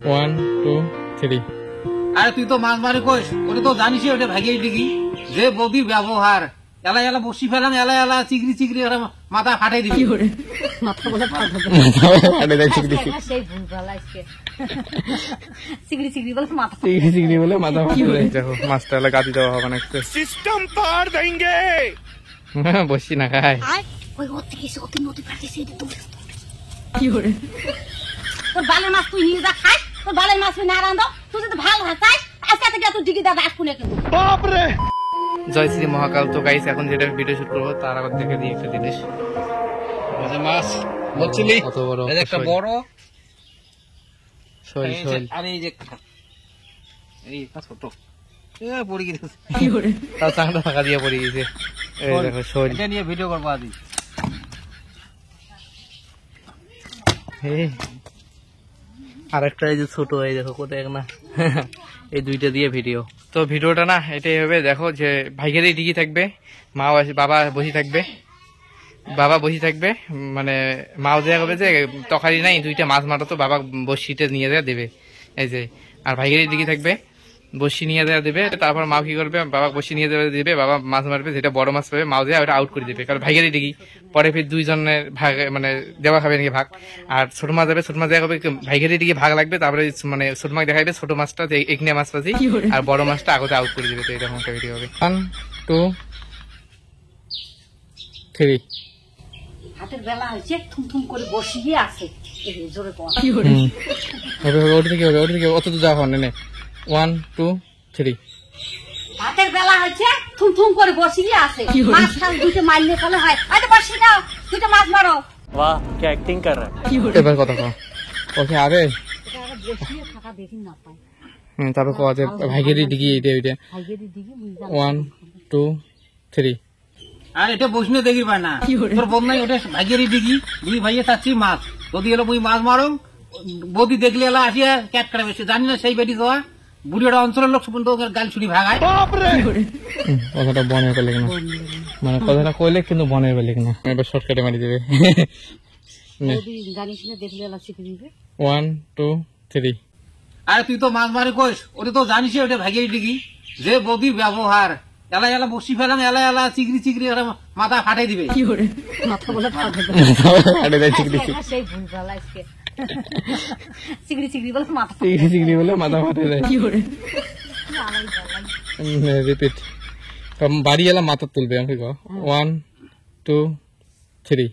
1 2 3 আরে তুই তো মাছ মারি কইস, ওটা তো জানিসই, ওটা ভাগিয়ে দিবি। যে বৌদির ব্যবহার, এলা এলা বসি ফেলাম, এলা এলা চিগড়ি চিগড়ি মাথা ফাটাই দিবি। মাথা বলে আরে দেখ চিগড়ি সেই ভুল ভালো আজকে চিগড়ি চিগড়ি বলে মাথা চিগড়ি চিগড়ি বলে মাথা ফাটাই দেখো মাছটা এলা গাদি দেওয়া হবে না। सिस्टम पार देंगे। বসি না খায় ওই ওর থেকে এসে ওতে নদী পাঠিয়েছে কি করে তোর বালের মাছ তুই নিয়ে যা খাই, তোর বালের মাছ তুই না রান্ধ, তুই যদি ভালো হয় চাই আজকে থেকে তুই ডিগি দাদা আসবো না কিন্তু। बाप रे। জয় শ্রী মহাকাল। তো গাইস এখন যেটা ভিডিও শুট করবো তার আগে দেখে দিই একটা জিনিস। মাছ বলছিলি কত বড় একটা বড় শৈল শৈল। আরে এই যে এই ছোট পড়ে গেছে, তার চাংটা ফাঁকা দিয়ে পড়ে গেছে। এই দেখো শৈল। এটা নিয়ে ভিডিও করবো আজ। আর একটা এই যে ছোট, এই দেখো কোথায় না এই দুইটা দিয়ে ভিডিও। তো ভিডিওটা না এটাই হবে, দেখো যে ভাইগেরই ডিগি থাকবে, বাবা বসে থাকবে, বাবা বসে থাকবে, মানে মাও দেওয়া হবে যে তরকারি নাই দুইটা মাছ মারো, তো বাবা বসিটা নিয়ে দেওয়া দেবে এই যে, আর ভাইগেরই ডিগি থাকবে বসি নিয়ে দেওয়া দেবে। তারপর মা কি করবে, বাবা বসি নিয়ে দেওয়া দেবে, বাবা মাছ মারবে, যেটা বড় মাছ পাবে মাও দেওয়া ওটা আউট করে দেবে, কারণ ভাইগেরই ডিগি। পরে ফির দুইজনের ভাগ মানে দেওয়া খাবে নাকি ভাগ, আর ছোট মাছ যাবে, ছোট মাছ দেখা হবে ভাইগেরই দিকে ভাগ লাগবে, তারপরে মানে ছোট মাছ দেখাবে ছোট মাছটা এখানে মাছ পাচ্ছি, আর বড় মাছটা আগতে আউট করে দেবে। তো এরকম একটা ভিডিও হবে। 1 2 3 হাতের বেলা হয়েছে থুম থুম করে বসিয়ে আছে জোরে কর ওটা থেকে হবে, ওটা থেকে অত তো যাওয়া হয় না। 1 2 3 হাতের বেলা হয়েছে থুম থুম করে বসিয়ে আছে, মাছ খাল দুটো মারলে ফলে হয় আরে বসি দাও দুটো মাছ মারো। वाह क्या एक्टिंग कर रहा है। এবার কথা কও ওকে আরে এটা আবার বসিয়ে থাকা দেখি না পাই তারপর কও যে ভাইগেরই দিকে এটা ওইটা। ভাইগেরি দিকে 1 2 3 আর এটা বসনে দেখি পায় না, তোর বোন নাই ওটা ভাইয়েরই দিঘি, দুই ভাইয়ে চাচ্ছি মাছ, যদি এলো মুই মাছ মারো, বদি দেখলে এলা আসিয়া ক্যাট করে বেশি জানি না সেই বেটি দেওয়া বুড়িটা অঞ্চলের লোক পর্যন্ত গাল ছুটি ভাগায়। কথাটা বনের পেলে কিনা, মানে কথাটা কইলে কিন্তু বনের পেলে কিনা, এবার শর্টকাটে মারি দেবে। জানিস না দেখলে এলা শিখে দিবে। 1 2 3 আরে তুই তো মাছ মারি কইস, ওটা তো জানিসই, ওটা ভাইয়েরই দিঘি। যে বদির ব্যবহার, এলা এলা বসি ফেলাম, এলা এলা চিগড়ি চিগড়ি মাথা ফাটাই দিবে। মাথা বলে আরে দেখ চিগড়ি সেই ভুল ভালো আজকে চিগড়ি চিগড়ি বলে মাথা চিগড়ি চিগড়ি বলে মাথা ফাটে দেয়। রিপিট বাড়ি এলা মাথা তুলবে। আমি 1 2 3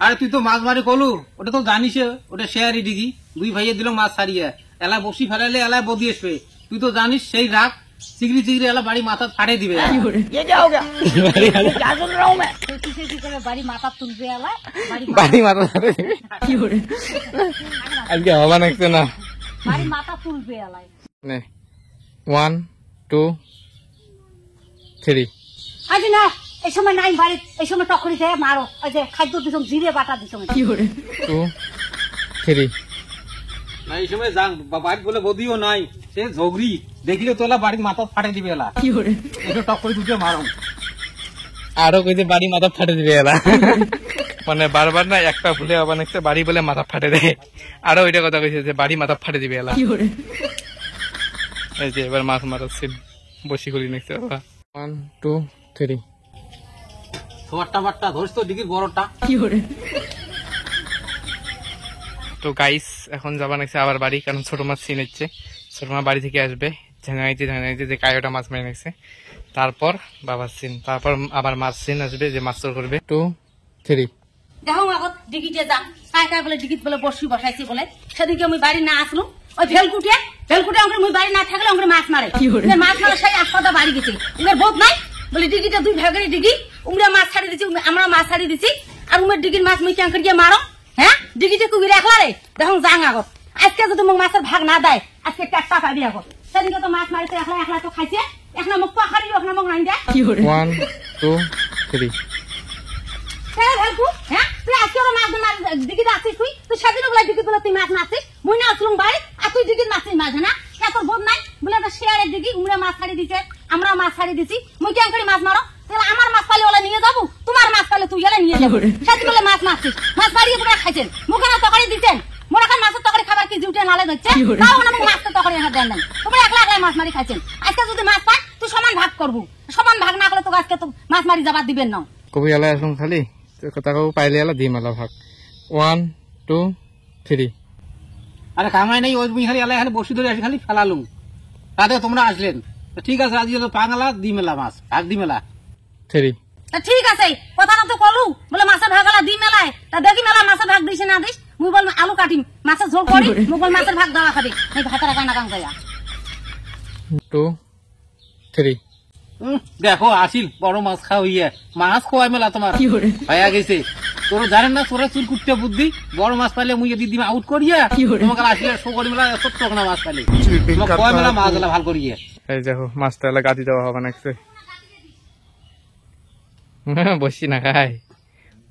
আরে তুই তো মাছ মারি কলু, ওটা তো জানিস, ওটা শেয়ারই দিঘি, দুই ভাইয়ে দিল মাছ ছাড়িয়ে, এলা বসি ফেলাইলে এলা বদি আসবে, তুই তো জানিস সেই রাগ, চিগড়ি চিগড়ি এলা বাড়ি মাথা ফাটে দিবে। বাড়ি মাথা তুলবে এলা বাড়ি মাথা ফাটে দিবে। আজকে হবা নাকছে না, বাড়ি মাথা তুলবে এলায়। 1 2 3 আজ না এই সময় নাই বাড়ি, এই সময় টকরি খেয়ে মারো, ওই যে খাদ্য দিছম জিরে বাটা দিছম 2 3 না এই সময় যাং বাড়ি বলে বদিও নাই, সে ঝগড়ি দেখলে তো এলা বাড়ির মাথা ফাটে দিবে এলা, এটা টক করে দুটো মারো। আরো কইতে বাড়ি মাথা ফাটে দিবে এলা, মানে বারবার না একটা ভুলে আবার নেক্সট বাড়ি বলে মাথা ফাটে দেয়, আরো ওইটা কথা কইছে যে বাড়ি মাথা ফাটে দিবে এলা। এই যে এবার মাছ মারাচ্ছি বসি করি নেক্সট 1 2 3 ছোটটা বাট্টা ধরিস তো ডিগির বড়টা। তো গাইস এখন যাবা নাকছে আবার বাড়ি, কারণ ছোট মাছ চিনেছে, ছোট মাছ বাড়ি থেকে আসবে ঝানাইতে যে কায়োটা মাছ মেরে নেছে, তারপর বাবার সিন, তারপর আবার মাছ সিন আসবে যে মাছ তোর করবে। 2 3 দেখো আগত ডিগিতে যাম কায় বলে ডিগিত বলে বসি বসাইছি বলে, সেদিকে আমি বাড়ি না আসলো, ওই ভেলকুটে আমাকে মুই বাড়ি না থাকলে আমাকে মাছ মারে, মাছ মারে সেই আসপাতা বাড়ি গেছে, উমের বোধ নাই বলে ডিগিটা দুই ভাগের ডিগি, উমরা মাছ ছাড়ি দিছি, আমরা মাছ ছাড়ি দিছি, আর উমের ডিগির মাছ মুই ক্যাঙ্কর দিয়ে মারো, হ্যাঁ ডিগিতে কুবি রাখলা রে। দেখো যাং আগত আজকে যদি মোক মাছের ভাগ না দেয় আজকে টাকা পাবি আগত, সেদিকে তো মাছ মারিতে একলা একলা তো খাইছে, এখন মোক পাখারি এখন মোক নাই দেয়। 1 2 3 হ্যাঁ তুই আজকে মাছ দিকে আসছিস, তুই সেদিন বলে দিকে বলে তুই মাছ মারছিস, মুই না আসলাম বাড়ি আর তুই দিকে মাছ মাছ না, তোর বোধ নাই বলে শেয়ারের দিকে উমরা মাছ ছাড়ি দিছে, আমরা মাছ ছাড়ি দিছি, মুই কেন করে মাছ মারো, তাহলে আমার মাছ পালে ওলা নিয়ে যাবো, তোমার মাছ পালে তুই এলে নিয়ে যাবো, সেদিন বলে মাছ মারছিস, মাছ মারিয়ে তোমরা খাইছেন, মুখে না তরকারি দিচ্ছেন, মোর এখন মাছের তরকারি খাবার কি জুটে নালে ধরছে তাও না মাছ তো তখন এখানে দেন নাই তোমরা একলা একলাই মাছ মারি খাইছেন আজকে যদি মাছ পাই তুই সমান ভাগ করবো সমান ভাগ না করলে তোকে আজকে তো মাছ মারি যাবার দিবেন না কবি এলা আসুন খালি কথা কব পাইলে এলা দিম এলা ভাগ 1 2 3 আরে কামাই নাই ওই খালি এলাই খালি বসি ধরে আসি খালি ফেলালুম তাতে তোমরা আসলেন ঠিক আছে আজ পাঙালা দিমেলা মাছ ভাগ দিমেলা 3 তা ঠিক আছে কথাটা তো কলু বলে মাছের ভাগ আলা দি মেলায় তা দেখি মেলা মাছের ভাগ দিছে না দিস মুই বল আলু কাটিম মাছের ঝোল করি মুই বল মাছের ভাগ দেওয়া খাবি এই ভাতের কানা কাম কইয়া 2 3 দেখো আসিল বড় মাছ খাও ইয়ে মাছ খোয়াই মেলা তোমার হয়ে গেছে তোর জানেন না তোরা চুল কুটতে বুদ্ধি বড় মাছ পাইলে মুই দিদি আউট করিয়া তোমাকে আসলে শো করি মেলা ছোট্ট না মাছ পাইলে খোয়াই মেলা মাছ গুলা ভাল করিয়ে এই দেখো মাছটা এলা গাদি দেওয়া হবে নাকছে বসি না খাই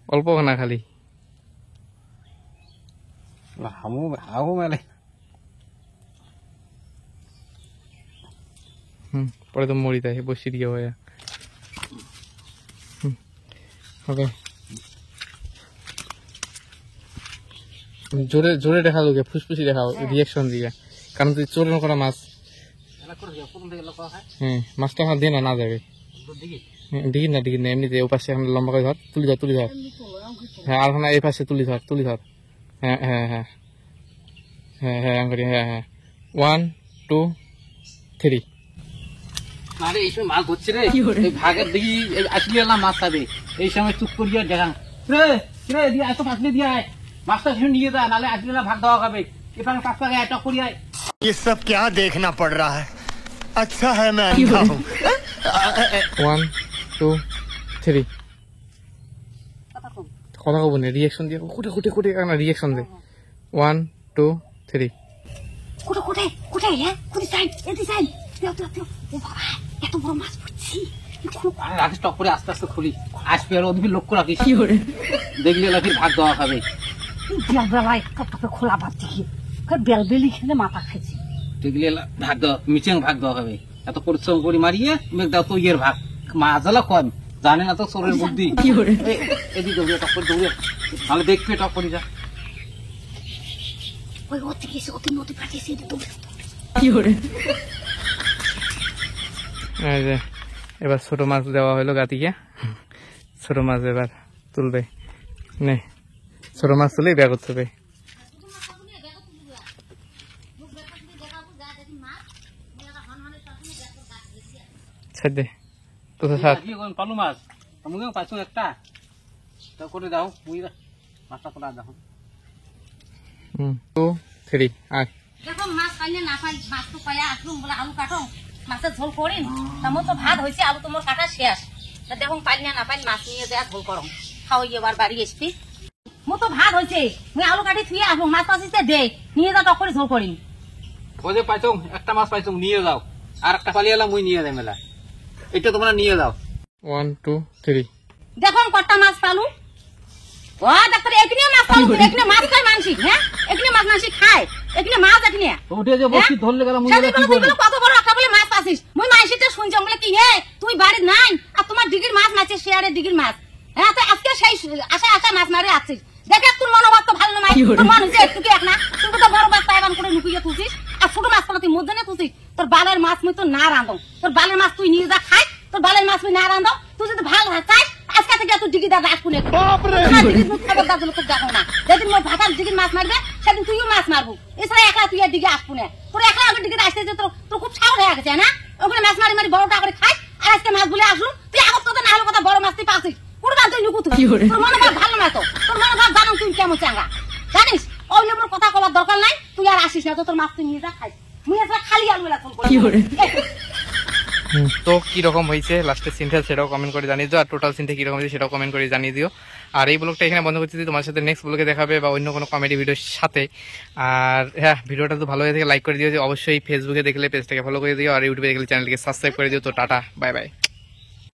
অল্প না খালি হামু হামু মেলে পরে তো মরি তাই বসি দিয়ে হয়ে ওকে জোরে জোরে দেখা লোকে ফুসফুসি দেখাও রিয়াকশন দিয়ে কারণ তুই চোরের করা মাছ মাছটা আমার দিয়ে না যাবে ডিগি না এমনিতে ও পাশে এখন লম্বা করে ধর তুলি ধর হ্যাঁ আর এই পাশে তুলি ধর হ্যাঁ হ্যাঁ হ্যাঁ হ্যাঁ হ্যাঁ আঙ্গুরি হ্যাঁ হ্যাঁ 1 2 3 আরে এই সময় মাছ ধরছে রে এই ভাগের দিকে আসলে এলাম মাছ খাবে এই সময় চুপ করিয়া দেখান রে রে দিয়ে এত পাশলে দিয়ে আয় মাছটা শুনে নিয়ে যা নালে আসলে না ভাগ দেওয়া খাবে এখানে পাঁচ টাকা এটক করিয়া ये सब क्या देखना पड़ रहा है अच्छा है मैं अंधा हूँ 1 2 3 কথা কব না রিয়াকশন দিয়ে কোটে না রিয়াকশন দে 1 2 3 কোটে হ্যাঁ কোটে সাইড এদি সাইড ও বাবা এত বড় মাছ পড়ছি রাখিস টক করে আস্তে আস্তে খুলি আসবে আর ওদিকে লক্ষ্য রাখিস দেখলে লাফির ভাগ দেওয়া খাবে বেল বেলায় টপটপে খোলা ভাত দেখি বেল বেলি খেলে মাথা খাইছি দেখলে ভাগ দেওয়া মিচিং ভাগ দেওয়া হবে এত পরিশ্রম করে মারিয়ে মেঘ দাও তো ইয়ের ভাগ মাছ জ্বালা কম জানে না তো চোরের বুদ্ধি এদিকে দৌড়ে টক করে দৌড়ে তাহলে দেখবে টক করে যা ওই ওতে গেছে ওতে নদী পাঠিয়েছে দৌড়ে এই যে এবার ছোট মাছ দেওয়া হলো গাতিকে ছোট মাছ এবার তুলবে নে ছোট মাছ তুলেই ব্যাগ করতে হবে ছেড়ে দে তো স্যার পালু মাছ মুখে পাইছো একটা তা করে দাও মুই মাছটা করে দাও 2 3 আয় দেখো মাছ পাইলে না পাই মাছ তো পাইয়া আসলুম বলে আলু কাটো মাছের ঝোল করিন তেমন তো ভাত হয়েছে আলু তোমার কাটা শেষ তা দেখো পাইলে না পাই মাছ নিয়ে যা ঝোল করো খাও এবার বাড়ি এসবি মো তো ভাত হয়েছে মুই আলু কাটি থুয়ে আসবো মাছ পাশিতে দে নিয়ে যা টক করে ঝোল করিন ওই যে পাইছো একটা মাছ পাইছো নিয়ে যাও আর একটা পালিয়ে এলাম মুই নিয়ে যাই মেলা এটা তোমরা নিয়ে যাও 1 2 3 দেখো কটা মাছ পালু ও ডাক্তার একনি মাছ পালু একনি মাছ খায় মানসি হ্যাঁ একনি মাছ মানসি খায় একনি মাছ একনি ওঠে যে বসি ধরলে গেল মুই কি বলি কত বড় একটা বলে মাছ পাছিস মুই মাইসিতে শুনছি বলে কি হে তুই বাড়ি নাই আর তোমার ডিগির মাছ মাছে শেয়ারে ডিগির মাছ হ্যাঁ তো আজকে সেই আশা মাছ মারে আসছিস দেখে তোর মনোভাব তো ভালো নয় তোর মন হচ্ছে একটু কি এক না তুই তো বড় মাছ পাইবান করে লুকিয়ে তুলছিস আর ছোট মাছ তুই মধ্যে না তুলছিস তোর বালের মাছ মুই তো না রাঁধো তোর বালের মাছ তুই নিয়ে যা খাই তোর বালের মাছ মুই না রাঁধো তুই যদি ভালো চাই আজকে থেকে তুই ডিগি দাদা আসবো খবর দাদা খুব দেখো না যেদিন মোর ভাতার ডিগির মাছ মারবে সেদিন তুইও মাছ মারবো এছাড়া একলা তুই আর ডিগে আসবো না তোর একলা আগে ডিগির আসতে তোর খুব ছাগল হয়ে গেছে না ওখানে মাছ মারি মারি বড়টা করে খাই আর আজকে মাছ বলে আসলুম তুই আগত কথা না হলো কথা বড় মাছ তুই পাচ্ছিস কুরবান তুই লুকু তোর মনোভাব ভালো না তো তোর মনোভাব জানো তুই কেমন চাঙ্গা জানিস ওই লোকের কথা বলার দরকার নাই তুই আর আসিস না তো তোর মাছ তুই নিয়ে যা খাই মুই আজকে খালি আলু এলা ফোন করি তো কিরকম হয়েছে লাস্টের সিনটা সেটাও কমেন্ট করে জানিয়ে দিও আর টোটাল সিনটা কিরকম হয়েছে সেটাও কমেন্ট করে জানিয়ে দিও আর এই ব্লগটা এখানে বন্ধ করতে তোমার সাথে নেক্সট ব্লগে দেখাবে বা অন্য কোনো কমেডি ভিডিওর সাথে আর হ্যাঁ ভিডিওটা তো ভালো হয়ে থাকে লাইক করে দিও যে অবশ্যই ফেসবুকে দেখলে পেজটাকে ফলো করে দিও আর ইউটিউবে দেখলে চ্যানেলটিকে সাবস্ক্রাইব করে দিও তো টাটা বাই বাই